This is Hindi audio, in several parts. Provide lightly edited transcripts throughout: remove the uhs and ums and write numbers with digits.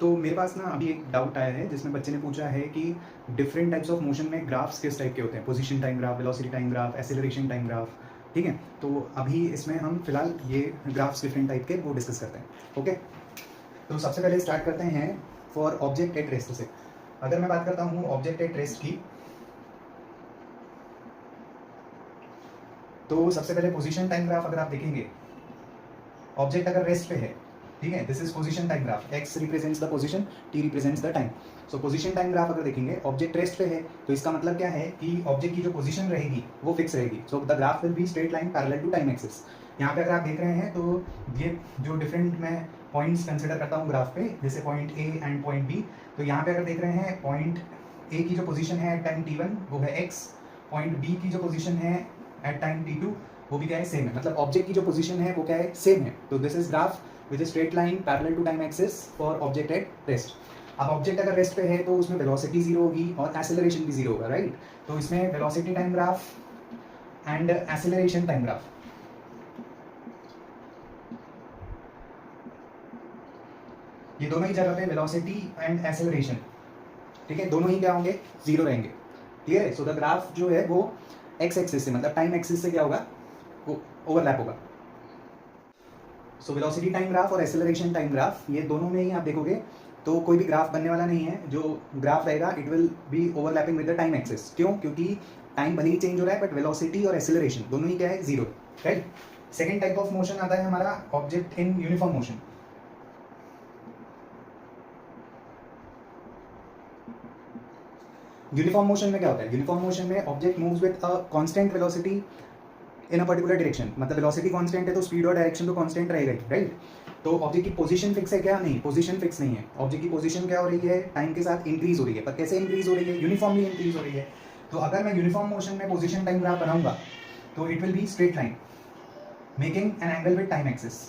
तो मेरे पास ना अभी एक डाउट आया है जिसमें बच्चे ने पूछा है कि डिफरेंट टाइप्स ऑफ मोशन में ग्राफ्स किस टाइप के होते हैं, position time graph, velocity time graph, acceleration time graph. ठीक है, तो अभी इसमें हम फिलहाल ये ग्राफ्स डिफरेंट टाइप के वो डिस्कस करते हैं। ओके, तो सबसे पहले स्टार्ट करते हैं फॉर ऑब्जेक्ट एट रेस्ट से। अगर मैं बात करता हूँ ऑब्जेक्ट एट रेस्ट की, तो सबसे पहले पोजीशन टाइम ग्राफ अगर आप देखेंगे, ऑब्जेक्ट अगर रेस्ट पे है, ठीक है, this is position time graph, x represents the position, T represents the time. So position time graph अगर देखेंगे, ऑब्जेक्ट रेस्ट पे है, तो इसका मतलब क्या है कि ऑब्जेक्ट की जो पोजीशन रहेगी वो फिक्स रहेगी। So the graph will be straight line parallel to time axis. यहाँ पे अगर आप देख रहे हैं तो ये जो डिफरेंट मैं पॉइंट्स कंसिडर करता हूँ ग्राफ पे, जैसे point A and point B, तो यहाँ पे अगर देख रहे हैं पॉइंट ए की जो पोजीशन है एट टाइम t1 वो है x, पॉइंट बी की जो पोजीशन है एट टाइम t2 वो भी क्या है, सेम है। मतलब ऑब्जेक्ट की जो पोजीशन है वो क्या है, सेम है। तो this is graph with a straight line parallel to time axis for object at rest. अब ऑब्जेक्ट अगर रेस्ट पे है तो उसमें वेलोसिटी जीरो होगी और एक्सेलरेशन भी जीरो होगा, राइट। तो इसमें velocity time graph and acceleration time graph, ये दोनों ही जगह पे वेलोसिटी एंड एक्सेलरेशन, ठीक है, दोनों ही क्या होंगे, जीरो रहेंगे। क्लियर है। सो द ग्राफ जो है वो एक्स एक्सिस से, मतलब टाइम एक्सिस से क्या होगा, वो ओवरलैप होगा। सो वेलोसिटी टाइम ग्राफ और एक्सेलरेशन टाइम ग्राफ, ये दोनों में ही आप देखोगे तो कोई भी ग्राफ बनने वाला नहीं है। जो ग्राफ रहेगा it will B overlapping with the time axis. क्यों? क्योंकि टाइम भले ही चेंज हो रहा है बट वेलोसिटी और एक्सेलरेशन दोनों ही क्या है, zero, right. Second type of motion आता है हमारा object in uniform motion. Uniform motion में क्या होता है, यूनिफॉर्म मोशन में object moves with a constant velocity in a particular direction. मतलब वेलोसिटी कांस्टेंट है तो स्पीड और डायरेक्शन तो कांस्टेंट रहेगा ही, राइट। तो ऑब्जेक्ट की पोजीशन फिक्स है क्या, नहीं, पोजीशन फिक्स नहीं है। ऑब्जेक्ट की पोजीशन क्या हो रही है, टाइम के साथ इंक्रीज हो रही है, पर कैसे इंक्रीज हो रही है, यूनिफॉर्मली इंक्रीज हो रही है। तो अगर मैं यूनिफॉर्म मोशन में पोजीशन टाइम ग्राफ बनाऊंगा तो it will be straight line making an angle with time axis,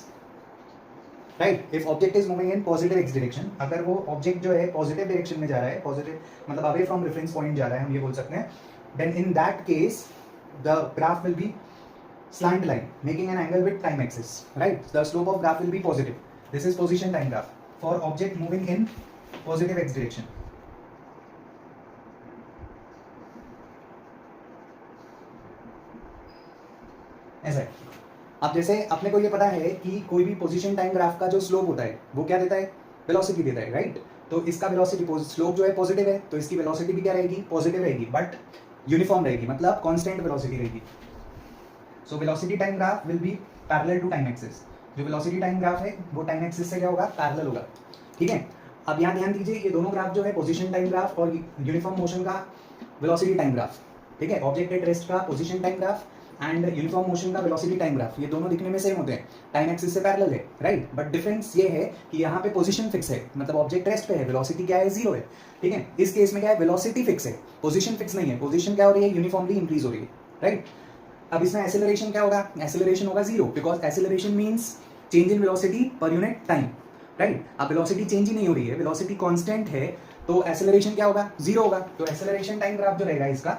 right. If object is moving in positive X direction, अगर वो ऑब्जेक्ट जो है पॉजिटिव डायरेक्शन में जा रहा है, पॉजिटिव मतलब अवे फ्रॉम रेफरेंस पॉइंट जा रहा है, हम ये बोल सकते हैं, then in that case the graph will be slant line making an angle with time axis, right. The slope of graph will be positive. This is position time graph for object moving in positive x direction. ऐसा है। अब जैसे अपने को ये पता है कि कोई भी पोजीशन टाइम ग्राफ का जो स्लोप होता है वो क्या देता है, वेलोसिटी देता है, राइट। तो इसका वेलोसिटी स्लोप जो है पॉजिटिव है, तो इसकी वेलोसिटी भी क्या रहेगी, पॉजिटिव रहेगी, बट यूनिफॉर्म रहेगी, मतलब कांस्टेंट वेलोसिटी रहेगी। So velocity time graph will be parallel to time axis. जो वेलोसिटी टाइम ग्राफ है वो टाइम एक्सिस से क्या होगा, पैरेलल होगा, ठीक है। अब यहाँ ध्यान दीजिए, ये दोनों ग्राफ जो है पोजीशन टाइम ग्राफ और यूनिफॉर्म मोशन का वेलोसिटी टाइम ग्राफ, ठीक है, ऑब्जेक्ट एट रेस्ट का position time graph and uniform motion का वेलोसिटी टाइम ग्राफ, ये दोनों दिखने में सेम होते हैं, टाइम एक्सिस से पैरेलल है, राइट। बट डिफरेंस ये है कि यहाँ पे पोजीशन फिक्स है, मतलब ऑब्जेक्ट रेस्ट पे है, वेलोसिटी क्या है, जीरो है, ठीक है। इस केस में क्या है, वेलोसिटी फिक्स है, पोजीशन फिक्स नहीं है, पोजीशन क्या हो रही है, यूनिफॉर्मली इंक्रीज हो रही है, राइट। अब इसमें एक्सेलरेशन क्या होगा, एक्सेलरेशन होगा zero, because acceleration means change in velocity per unit time, right. अब वेलोसिटी चेंज ही नहीं हो रही है, वेलोसिटी कांस्टेंट है, तो एक्सेलरेशन क्या होगा, जीरो होगा। तो एक्सेलरेशन टाइम ग्राफ जो रहेगा इसका,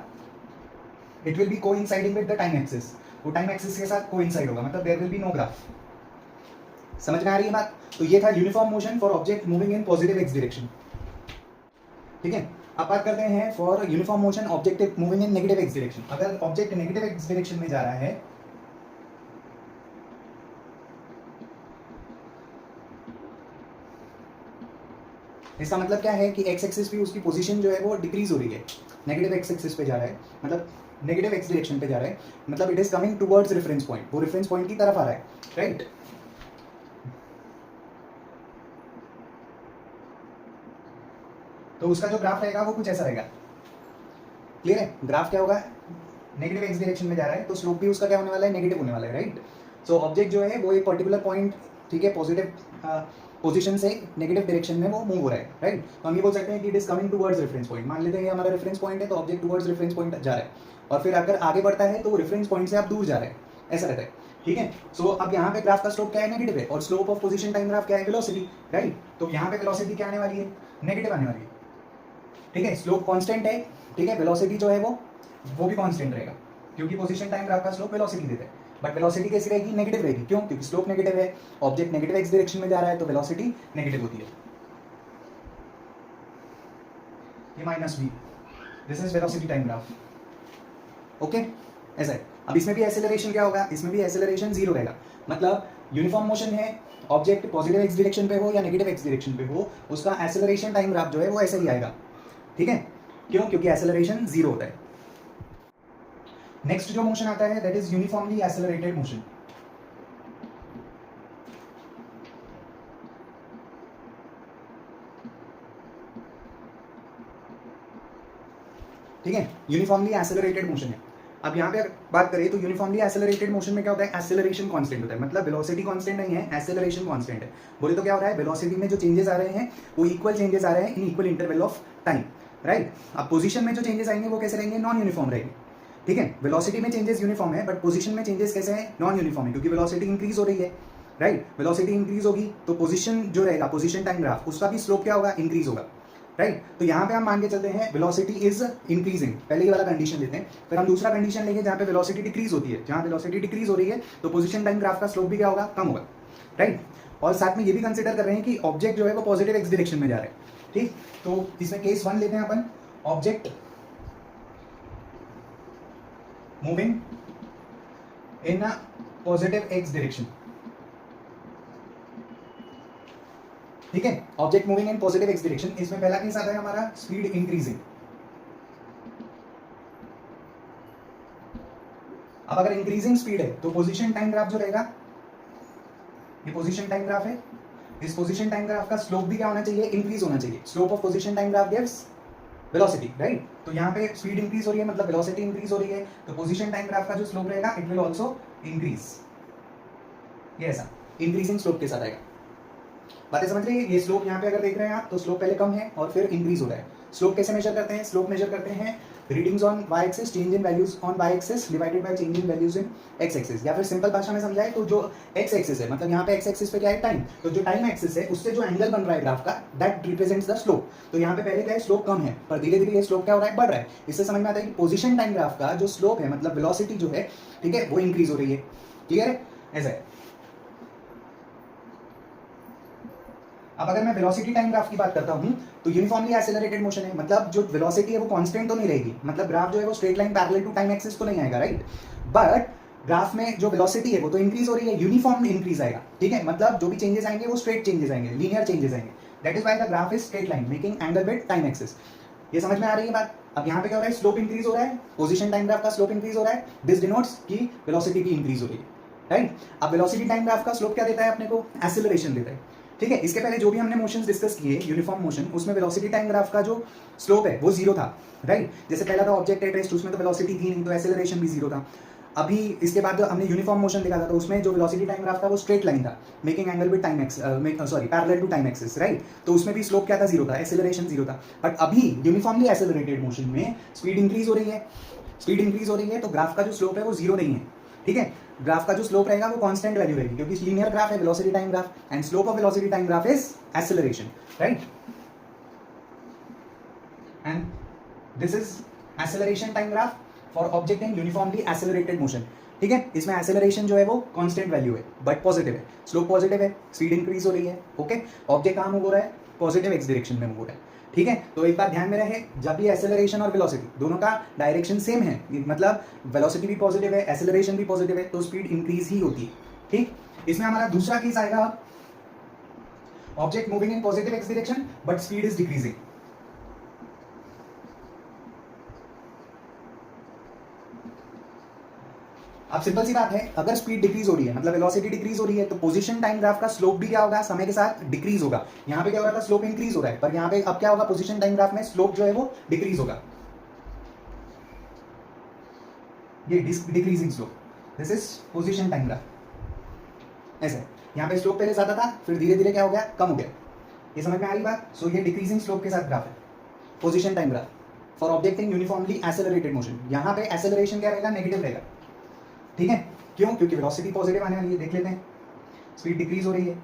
it will be coinciding with the time axis, वो टाइम एक्सिस के साथ कोइंसाइड होगा, मतलब there will be no graph. समझ में आ रही है बात। तो ये था uniform motion for object moving in positive X direction, ठीक है। अब बात करते हैं for uniform motion object moving in negative X direction. अगर ऑब्जेक्ट नेगेटिव एक्स डायरेक्शन में जा रहा है, इसका मतलब क्या है कि एक्स एक्सिस भी उसकी पोजीशन जो है वो डिक्रीज हो रही है, नेगेटिव एक्स एक्सिस पे जा रहा है, मतलब नेगेटिव एक्स डायरेक्शन पे जा रहा है, मतलब it is coming towards reference point, वो रेफरेंस पॉइंट की तरफ आ रहा है, राइट। तो उसका जो ग्राफ रहेगा वो कुछ ऐसा रहेगा, क्लियर है। ग्राफ क्या होगा, नेगेटिव एक्स डायरेक्शन में जा रहा है, तो स्लोप भी उसका क्या होने वाला है, नेगेटिव होने वाला है, राइट। सो ऑब्जेक्ट जो है वो एक पर्टिकुलर पॉइंट, ठीक है, पॉजिटिव पोजीशन से नेगेटिव डायरेक्शन में वो मूव हो रहा है, राइट। तो हम ये बोल सकते हैं कि it is coming towards reference point. मान लेते हैं हमारा रेफरेंस पॉइंट है, तो ऑब्जेक्ट टुवर्ड्स रेफरेंस पॉइंट जा रहा है, और फिर अगर आगे बढ़ता है तो रेफरेंस पॉइंट से आप दूर जा रहे हैं, ऐसा रहता है, ठीक है। सो अब यहाँ पे ग्राफ का स्लोप क्या है, नेगेटिव है, और slope of position time graph क्या है, वेलोसिटी, राइट। तो यहाँ पे वेलोसिटी क्या आने वाली है, नेगेटिव आने वाली है, ठीक है। स्लोप कांस्टेंट है, ठीक है, वेलोसिटी जो है वो भी कांस्टेंट रहेगा, क्योंकि पोजीशन टाइम ग्राफ का स्लोप वेलोसिटी देता है, बट वेलोसिटी कैसी रहेगी, नेगेटिव रहेगी। क्यों? क्योंकि स्लोप नेगेटिव है, ऑब्जेक्ट नेगेटिव एक्स डायरेक्शन में जा रहा है, तो वेलोसिटी नेगेटिव होती है। ये minus v, this is velocity time graph. Okay, ऐसा है। अब इसमें भी एक्सेलरेशन क्या होगा, इसमें भी एक्सेलरेशन जीरो रहेगा, मतलब यूनिफॉर्म मोशन है, ऑब्जेक्ट पॉजिटिव एक्स डायरेक्शन पे हो या नेगेटिव एक्स डायरेक्शन पे हो, उसका एक्सेलरेशन टाइम ग्राफ जो है वो ऐसा ही आएगा। ठीक है, क्यों? क्योंकि एक्सेलरेशन जीरो होता है। नेक्स्ट जो मोशन आता है that is uniformly accelerated motion. ठीक है, यूनिफॉर्मली एक्सेलरेटेड मोशन है। अब यहाँ पे बात करें तो यूनिफॉर्मली एक्सेलरेटेड मोशन में क्या होता है, एक्सेलरेशन कांस्टेंट होता है, मतलब वेलोसिटी कांस्टेंट नहीं है, एक्सेलरेशन कांस्टेंट है। बोले तो क्या हो रहा है, वेलोसिटी में जो चेंजेस आ रहे हैं वो इक्वल चेंजेस आ रहे हैं in equal interval of time, right. अब पोजीशन में जो चेंजेस आएंगे वो कैसे रहेंगे, नॉन यूनिफॉर्म रहेंगे। ठीक है, वेलोसिटी में चेंजेस यूनिफॉर्म है बट पोजीशन में चेंजेस कैसे हैं, नॉन यूनिफॉर्म है, क्योंकि वेलोसिटी इंक्रीज हो रही है, राइट। वेलोसिटी इंक्रीज होगी तो पोजीशन जो रहेगा, पोजीशन टाइम ग्राफ, उसका भी स्लोप क्या होगा, इंक्रीज होगा, राइट। तो यहाँ पे हम मान के चलते हैं वेलोसिटी इज इंक्रीजिंग, पहले ही वाला कंडीशन लेते हैं, फिर हम दूसरा कंडीशन लेंगे जहाँ पे वेलोसिटी डिक्रीज होती है। जहाँ वेलोसिटी डिक्रीज हो रही है तो पोजीशन टाइम ग्राफ का स्लोप भी क्या होगा, कम होगा, राइट। और साथ में ये भी कंसिडर कर रहे हैं कि ऑब्जेक्ट जो है वो पॉजिटिव एक्स डायरेक्शन में जा रहा है। ठीक, तो इसमें केस 1 लेते हैं अपन, object moving in a positive X direction. ठीक है, object moving in positive X direction, इसमें पहला केस आता है हमारा स्पीड इंक्रीजिंग। अब अगर इंक्रीजिंग स्पीड है तो पोजीशन टाइम ग्राफ जो रहेगा, ये पोजीशन टाइम ग्राफ है, इस पोजीशन टाइम ग्राफ का स्लोप भी क्या होना चाहिए, इंक्रीज होना चाहिए। Slope of position time graph gives velocity, right. तो यहाँ पे स्पीड इंक्रीज हो रही है मतलब वेलोसिटी इंक्रीज हो रही है, तो पोजीशन टाइम ग्राफ का जो स्लोप रहेगा इट विल आल्सो इंक्रीज, ये ऐसा इंक्रीजिंग स्लोप के साथ आएगा। बातें समझ रही है? ये स्लोप यहाँ पे अगर देख रहे हैं आप तो स्लोप पहले कम है और फिर इंक्रीज हो रहा है। स्लोप कैसे मेजर करते हैं, स्लोप मेजर करते हैं readings on Y axis, change in values on Y axis divided by change in values in X axis, या फिर सिंपल भाषा में समझाए तो जो एक्स एक्सिस है, मतलब यहाँ पे एक्स एक्सिस पे क्या है, टाइम, तो जो टाइम एक्सिस है उससे जो एंगल बन रहा है ग्राफ का दैट रिप्रेजेंट्स द स्लोप। तो यहाँ पे पहले क्या है, स्लोप कम है पर धीरे धीरे ये स्लोप क्या हो रहा है, बढ़ रहा है। इससे समझ में आता है कि पोजीशन टाइम ग्राफ का जो स्लोप है मतलब वेलोसिटी जो है, ठीक है, वो इंक्रीज हो रही है। क्लियर है? ऐसा है। अब अगर मैं वेलोसिटी टाइम ग्राफ की बात करता हूं तो यूनिफॉर्मली एक्सेलरेटेड मोशन है, मतलब जो वेलोसिटी है वो कांस्टेंट तो नहीं रहेगी, मतलब ग्राफ जो है वो straight line parallel to time axis तो नहीं आएगा, राइट। बट ग्राफ में जो वेलोसिटी है वो तो इंक्रीज हो रही है, यूनिफॉर्म इंक्रीज आएगा। ठीक है, मतलब जो भी चेंजेस आएंगे वो स्ट्रेट चेंजेस आएंगे, लीनियर चेंजेस आएंगे। That is why the graph is straight line making angle with time axis. ये समझ में आ रही है बात? अब यहाँ पे क्या हो रहा है, स्लोप इंक्रीज हो रहा है, पोजीशन टाइम ग्राफ का स्लोप इंक्रीज हो रहा है, दिस डिनोट्स कि वेलोसिटी भी इंक्रीज हो रही है, राइट। अब वेलोसिटी टाइम ग्राफ का स्लोप क्या देता है अपने को, एक्सेलरेशन देता है। ठीक है, इसके पहले जो भी हमने मोशंस डिस्कस किए यूनिफॉर्म मोशन, उसमें वेलोसिटी टाइम ग्राफ का जो स्लोप है वो जीरो था, राइट। जैसे पहला था ऑब्जेक्ट एट रेस्ट, उसमें तो वेलोसिटी थी नहीं तो एक्सेलरेशन भी जीरो था। अभी इसके बाद हमने यूनिफॉर्म मोशन देखा था तो उसमें जो वेलोसिटी टाइम ग्राफ था वो स्ट्रेट लाइन था making angle with time X parallel to time axis, right. तो उसमें भी स्लोप क्या था, जीरो था, एक्सेलरेशन जीरो था। बट अभी यूनिफॉर्मली एक्सेलरेटेड मोशन में स्पीड इंक्रीज हो रही है, स्पीड इंक्रीज हो रही है तो ग्राफ का जो स्लोप है वो जीरो नहीं है। ठीक है, ग्राफ का जो स्लोप रहेगा वो कांस्टेंट वैल्यू रहेगी, क्योंकि लीनियर ग्राफ है velocity time graph and slope of velocity time graph is acceleration, right. And this is acceleration time graph for object in uniformly accelerated motion. ठीक है, इसमें एक्सेलरेशन जो है वो कांस्टेंट वैल्यू है बट पॉजिटिव है, स्लोप पॉजिटिव है, स्पीड इंक्रीज हो रही है। ओके, ऑब्जेक्ट कहाँ मूव हो रहा है, पॉजिटिव एक्स डायरेक्शन में मूव हो रहा है। ठीक है, तो एक बात ध्यान में रहे, जब भी एक्सेलरेशन और वेलोसिटी दोनों का डायरेक्शन सेम है, मतलब वेलोसिटी भी पॉजिटिव है, एक्सेलरेशन भी पॉजिटिव है, तो स्पीड इंक्रीज ही होती है। ठीक, इसमें हमारा दूसरा केस आएगा, object moving in positive X direction but speed is decreasing. अब सिंपल सी बात है, अगर स्पीड डिक्रीज हो रही है मतलब वेलोसिटी डिक्रीज हो रही है तो पोजीशन टाइम ग्राफ का स्लोप भी क्या होगा, समय के साथ डिक्रीज होगा। यहाँ पे क्या हो रहा था, स्लोप इंक्रीज हो रहा है, पर यहाँ पे अब क्या होगा, पोजीशन टाइम ग्राफ में स्लोप जो है वो डिक्रीज होगा, ये decreasing slope, this is position time graph. ऐसे यहाँ पे स्लोप पहले ज्यादा था फिर धीरे धीरे क्या हो गया, कम हो गया। ये समझ में आ रही बात? सो ये डिक्रीजिंग स्लोप के साथ ग्राफ है, position time graph for object in uniformly accelerated motion. यहाँ पे एक्सेलरेशन क्या रहेगा, नेगेटिव रहेगा। ठीक है, क्यों? क्योंकि वेलोसिटी पॉजिटिव आने वाली है, देख लेते हैं, स्पीड डिक्रीज हो रही है।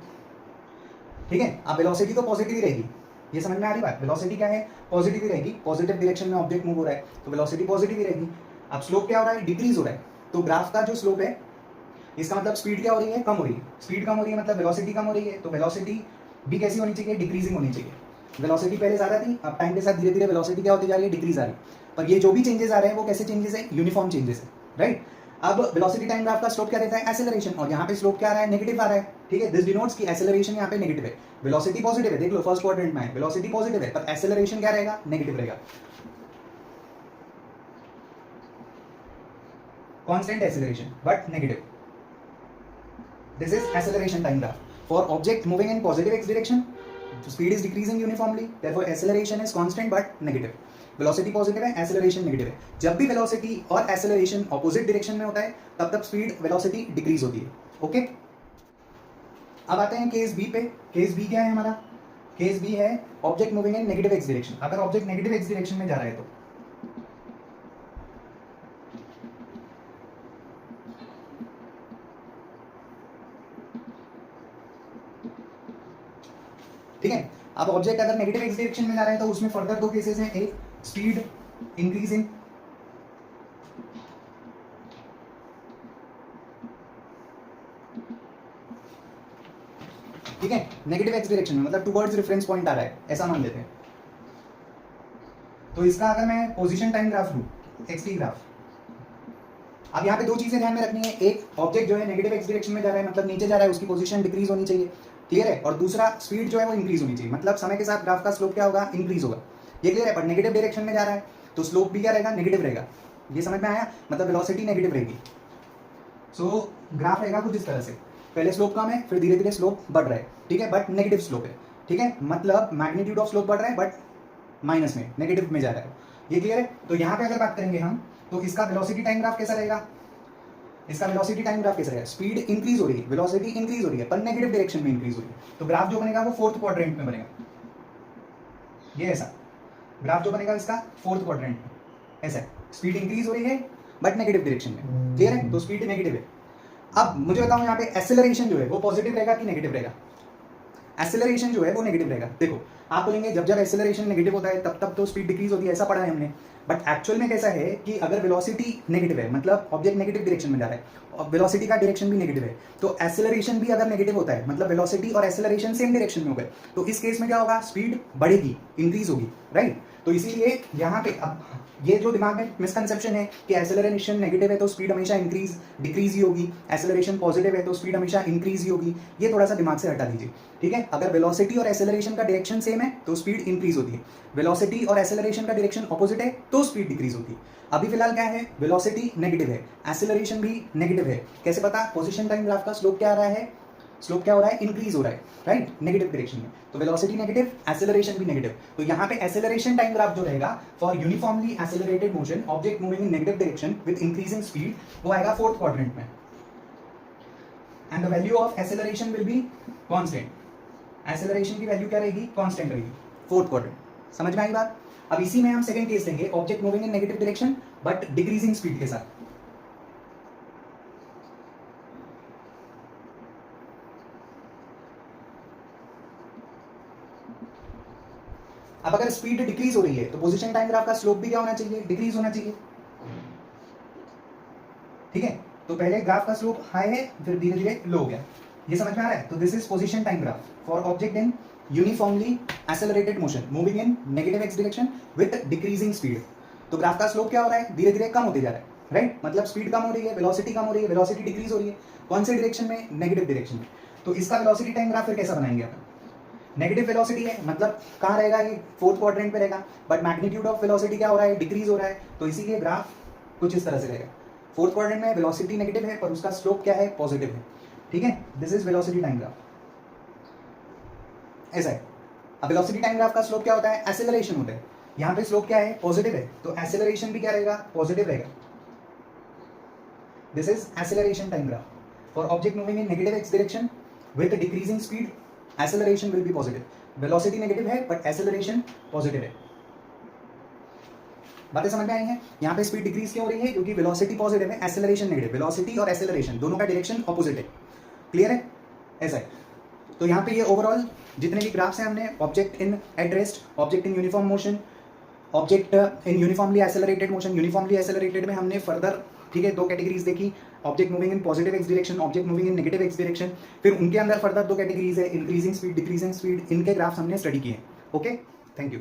ठीक है, अब वेलोसिटी तो पॉजिटिव ही रहेगी, ये समझ में आ रही बात? वेलोसिटी क्या है, पॉजिटिव ही रहेगी, पॉजिटिव डायरेक्शन में ऑब्जेक्ट मूव हो रहा है तो वेलोसिटी पॉजिटिव ही रहेगी। अब स्लोप क्या हो रहा है, डिक्रीज हो रहा है, तो ग्राफ का जो स्लोप है इसका मतलब स्पीड क्या हो रही है, कम हो रही है। स्पीड कम हो रही है मतलब वेलोसिटी कम हो रही है, तो वेलोसिटी भी कैसी होनी चाहिए, डिक्रीजिंग होनी चाहिए। वेलोसिटी पहले ज़्यादा थी, अब टाइम के साथ धीरे धीरे वेलोसिटी क्या होती जा रही है, डिक्रीज आ रही है। पर ये जो भी चेंजेस आ रहे हैं वो कैसे चेंजेस है, यूनिफॉर्म चेंजेस है, राइट। अब वेलोसिटी टाइम ग्राफ का स्लोप क्या देता है, एक्सेलरेशन, और यहाँ पे स्लोप क्या आ रहा है, नेगेटिव आ रहा है, ठीक है। दिस डिनोट्स कि एक्सेलरेशन यहाँ पे नेगेटिव है, वेलोसिटी पॉजिटिव है, देख लो फर्स्ट क्वाड्रेंट में है, वेलोसिटी पॉजिटिव है पर एक्सेलरेशन क्या रहेगा, नेगेटिव रहेगा। Constant acceleration but negative, this is acceleration time graph for object moving in positive X direction, speed is decreasing uniformly, therefore acceleration is constant but negative. Velocity positive है, एक्सेलरेशन नेगेटिव है। जब भी वेलोसिटी और एक्सेलरेशन ऑपोजिट डायरेक्शन में होता है तब तब स्पीड वेलोसिटी डिक्रीज होती है, ओके। अब आते हैं केस बी पे। केस बी क्या है हमारा, केस बी है object moving in negative X direction. अगर ऑब्जेक्ट नेगेटिव एक्स डायरेक्शन में जा रहा है तो ठीक है। अब ऑब्जेक्ट अगर नेगेटिव एक्स डायरेक्शन में जा रहा है तो उसमें फर्दर दो केसेस हैं, एक स्पीड इंक्रीजिंग, ठीक है, नेगेटिव एक्स डायरेक्शन में, मतलब टुवर्ड्स रेफरेंस पॉइंट आ रहा है, ऐसा मान लेते हैं। तो इसका अगर मैं पोजीशन टाइम ग्राफ लूं, एक्स टी ग्राफ, अब यहाँ पे दो चीजें ध्यान में रखनी है, एक ऑब्जेक्ट जो है नेगेटिव एक्स डायरेक्शन में जा रहा है मतलब नीचे जा रहा है, उसकी पोजीशन डिक्रीज होनी चाहिए, क्लियर है। और दूसरा स्पीड जो है वो इंक्रीज होनी चाहिए, मतलब समय के साथ ग्राफ का स्लोप क्या होगा, इंक्रीज होगा, ये क्लियर है। पर नेगेटिव डायरेक्शन में जा रहा है तो स्लोप भी क्या रहेगा, नेगेटिव रहेगा, ये समझ में आया, मतलब वेलोसिटी नेगेटिव रहेगी। सो ग्राफ रहेगा कुछ इस तरह से, पहले स्लोप कम है फिर धीरे धीरे स्लोप बढ़ रहा है, ठीक है, बट नेगेटिव स्लोप है, ठीक है, मतलब मैग्नीट्यूड ऑफ स्लोप बढ़ रहा है बट माइनस में, नेगेटिव में जा रहा है, ये क्लियर है। तो यहाँ पे अगर बात करेंगे हम तो इसका वेलोसिटी टाइम ग्राफ कैसा रहेगा, इसका वेलोसिटी टाइम ग्राफ कैसा रहेगा, स्पीड इंक्रीज हो रही है, वेलोसिटी इंक्रीज हो रही है पर नेगेटिव डायरेक्शन में इंक्रीज हो रही है, तो ग्राफ जो बनेगा वो फोर्थ क्वाड्रेंट में बनेगा, ये ऐसा ग्राफ जो बनेगा इसका फोर्थ क्वाड्रेंट में ऐसा है, स्पीड इंक्रीज हो रही है बट नेगेटिव डायरेक्शन में, क्लियर है, तो स्पीड नेगेटिव है। अब मुझे बताओ यहाँ पे एक्सेलरेशन जो है वो पॉजिटिव रहेगा कि नेगेटिव रहेगा, एक्सेलरेशन जो है वो नेगेटिव रहेगा। देखो आप बोलेंगे जब जब एक्सेलरेशन नेगेटिव होता है तब तब तो स्पीड डिक्रीज होती है, ऐसा पढ़ा है हमने, बट एक्चुअल में कैसा है कि अगर वेलोसिटी नेगेटिव है मतलब ऑब्जेक्ट नेगेटिव डायरेक्शन में जा रहा है और वेलोसिटी का डायरेक्शन भी नेगेटिव है तो एक्सेलरेशन भी अगर नेगेटिव होता है मतलब वेलोसिटी और एक्सेलरेशन सेम डायरेक्शन में हो गए तो इस केस में क्या होगा, स्पीड बढ़ेगी, इंक्रीज होगी, राइट। तो इसीलिए यहाँ पे अब ये जो दिमाग में मिसकंसेप्शन है कि एक्सेलरेशन नेगेटिव है तो स्पीड हमेशा इंक्रीज डिक्रीज ही होगी, एक्सेलरेशन पॉजिटिव है तो स्पीड हमेशा इंक्रीज ही होगी, ये थोड़ा सा दिमाग से हटा दीजिए, ठीक है। अगर वेलोसिटी और एक्सेलरेशन का डायरेक्शन सेम है तो स्पीड इंक्रीज होती है, वेलोसिटी और एक्सेलरेशन का डायरेक्शन ऑपोजिट है तो स्पीड डिक्रीज होती है। अभी फिलहाल क्या है, वेलोसिटी नेगेटिव है, एक्सेलरेशन भी नेगेटिव है, कैसे पता, पोजीशन टाइम ग्राफ का स्लोप क्या आ रहा है, स्लोप क्या हो रहा है, इंक्रीज हो रहा है, राइट, नेगेटिव डायरेक्शन में, तो वेलोसिटी नेगेटिव, एक्सेलरेशन भी नेगेटिव, तो यहाँ पे एक्सेलरेशन टाइम ग्राफ जो रहेगा for uniformly accelerated motion object moving in negative direction with increasing speed, वो आएगा फोर्थ क्वाड्रेंट में, and the value of acceleration will be constant, acceleration की वैल्यू क्या रहेगी, कांस्टेंट रहेगी, फोर्थ क्वाड्रेंट, समझ में आई बात। अब इसी में हम सेकंड केस लेंगे, object moving in negative direction but decreasing speed के साथ। अब अगर स्पीड डिक्रीज हो रही है तो पोजीशन टाइम ग्राफ का स्लोप भी क्या होना चाहिए, डिक्रीज होना चाहिए, ठीक है। तो पहले ग्राफ का स्लोप हाई है फिर धीरे धीरे लो हो गया, ये समझ में आ रहा है। तो this is position time graph for object in uniformly accelerated motion moving in negative X direction with decreasing speed. तो ग्राफ का स्लोप क्या हो रहा है, धीरे धीरे कम होते जा रहा है, राइट, मतलब स्पीड कम हो रही है, वेलोसिटी कम हो रही है, वेलोसिटी डिक्रीज हो रही है, कौन से डायरेक्शन में, नेगेटिव डायरेक्शन में। तो इसका वेलोसिटी टाइम ग्राफ फिर कैसा बनाएंगे अपन, नेगेटिव वेलोसिटी है मतलब कहाँ रहेगा, ये फोर्थ क्वाड्रेंट पे रहेगा, बट मैग्नीट्यूड ऑफ वेलोसिटी क्या हो रहा है, डिक्रीज हो रहा है, तो इसीलिए ग्राफ कुछ इस तरह से रहेगा, फोर्थ क्वाड्रेंट में वेलोसिटी नेगेटिव है पर उसका स्लोप क्या है, पॉजिटिव है, ठीक है। This is velocity time graph, ऐसा है। अब वेलोसिटी टाइम ग्राफ का स्लोप क्या होता है, एक्सेलरेशन होता है, यहाँ पे स्लोप क्या है, पॉजिटिव है, तो एक्सेलरेशन भी क्या रहेगा, पॉजिटिव रहेगा। This is acceleration time graph for object moving in negative X direction with decreasing speed, acceleration will be positive, velocity negative है बट एक्सेलरेशन पॉजिटिव है। बातें समझ में आई हैं, यहाँ पे स्पीड डिक्रीज क्यों हो रही है, क्योंकि वेलोसिटी पॉजिटिव है, एक्सेलरेशन नेगेटिव, वेलोसिटी और एक्सेलरेशन दोनों का डायरेक्शन ऑपोजिट है, क्लियर है, ऐसा है। तो यहाँ पे ये ओवरऑल जितने भी ग्राफ्स हैं हमने, object in at rest, object in uniform motion, object in uniformly accelerated motion, uniformly accelerated में हमने फर्दर, ठीक है, दो कैटेगरीज देखी, object moving in positive X direction, object moving in negative X direction, फिर उनके अंदर फर्दर दो कैटेगरीज है, इंक्रीजिंग स्पीड, डिक्रीजिंग स्पीड, इनके ग्राफ्स हमने स्टडी किए, ओके, थैंक यू।